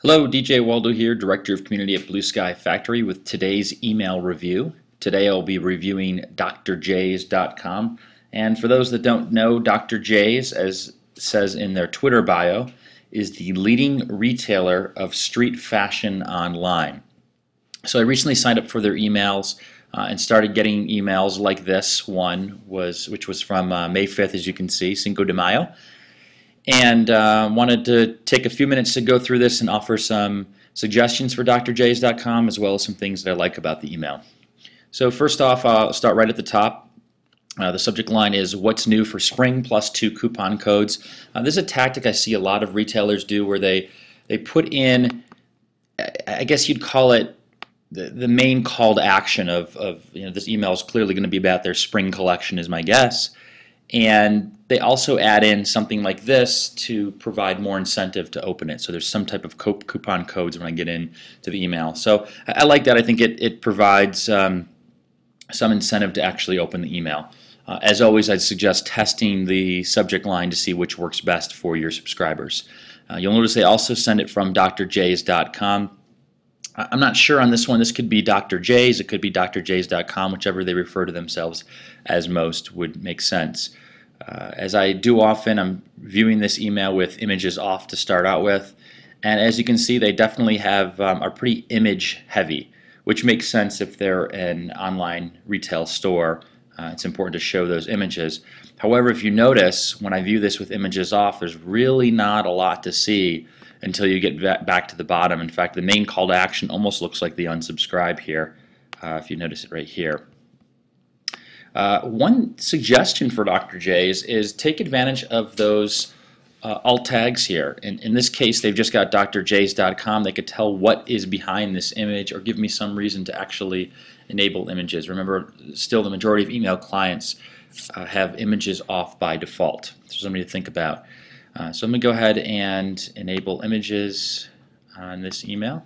Hello, DJ Waldow here, Director of Community at Blue Sky Factory with today's email review. Today I'll be reviewing drjays.com. And for those that don't know, Dr. J's, as it says in their Twitter bio, is the leading retailer of street fashion online. So I recently signed up for their emails and started getting emails like this one, which was from May 5th, as you can see, Cinco de Mayo. And wanted to take a few minutes to go through this and offer some suggestions for drjays.com as well as some things that I like about the email. So first off, I'll start right at the top. The subject line is "What's new for spring plus 2 coupon codes." This is a tactic I see a lot of retailers do where they put in, I guess you'd call it the main call to action of this email is clearly going to be about their spring collection is my guess. And they also add in something like this to provide more incentive to open it. So there's some type of coupon codes when I get into the email. So I like that. I think it provides some incentive to actually open the email. As always, I'd suggest testing the subject line to see which works best for your subscribers. You'll notice they also send it from drjays.com. I'm not sure on this one. This could be Dr. J's, it could be drjays.com, whichever they refer to themselves as most would make sense. As I do often, I'm viewing this email with images off to start out with, and as you can see, they definitely are pretty image heavy, which makes sense if they're an online retail store. It's important to show those images. However, if you notice, when I view this with images off, there's really not a lot to see until you get back to the bottom. In fact, the main call to action almost looks like the unsubscribe here, if you notice it right here. One suggestion for Dr. J's is take advantage of those alt tags here. In this case, they've just got drjays.com. They could tell what is behind this image or give me some reason to actually enable images. Remember, still the majority of email clients have images off by default. So something to think about. So I'm going to go ahead and enable images on this email.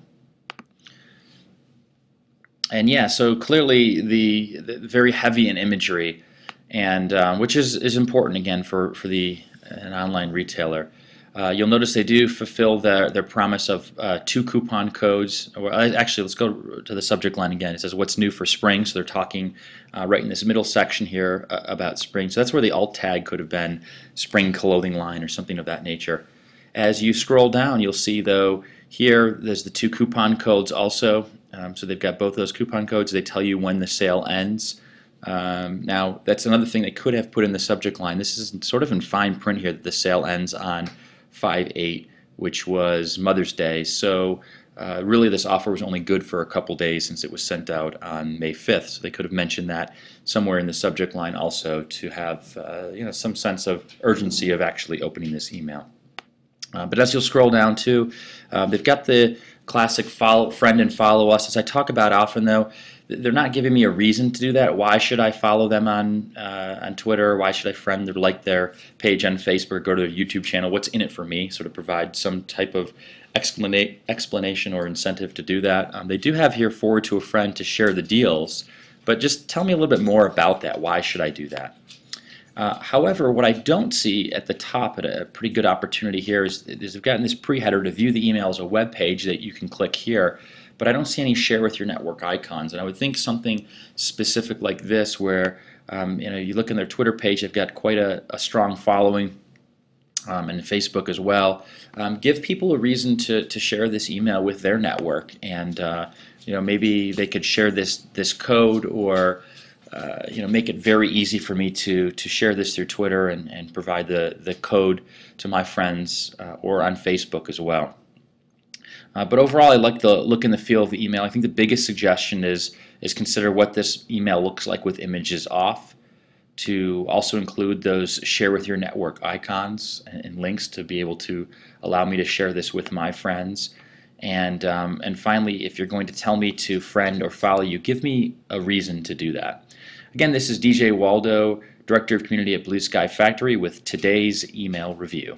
And yeah, so clearly the very heavy in imagery, and which is important again for an online retailer. You'll notice they do fulfill their promise of 2 coupon codes. Actually, let's go to the subject line again. It says "What's new for spring?" So they're talking right in this middle section here about spring. So that's where the alt tag could have been spring clothing line or something of that nature. As you scroll down, you'll see though here there's the 2 coupon codes also. So they've got both those coupon codes. They tell you when the sale ends. Now that's another thing they could have put in the subject line. This is sort of in fine print here that the sale ends on 5/8, which was Mother's Day. So really this offer was only good for a couple days since it was sent out on May 5th. So they could have mentioned that somewhere in the subject line also to have some sense of urgency of actually opening this email. But as you'll scroll down too, they've got the classic friend and follow us. As I talk about often though, they're not giving me a reason to do that. Why should I follow them on Twitter? Why should I friend or like their page on Facebook, go to their YouTube channel? What's in it for me? Sort of provide some type of explanation or incentive to do that. They do have here forward to a friend to share the deals, but just tell me a little bit more about that. Why should I do that? However, what I don't see at the top at a pretty good opportunity here is they've gotten this pre-header to view the email as a web page that you can click here, but I don't see any share with your network icons. And I would think something specific like this where you look in their Twitter page, they've got quite a strong following, and Facebook as well. Give people a reason to share this email with their network, and maybe they could share this code or make it very easy for me to share this through Twitter and provide the code to my friends or on Facebook as well. But overall, I like the look and the feel of the email. I think the biggest suggestion is consider what this email looks like with images off, to also include those share with your network icons and links to be able to allow me to share this with my friends. And finally, if you're going to tell me to friend or follow you, give me a reason to do that. Again, this is DJ Waldow, Director of Community at Blue Sky Factory with today's email review.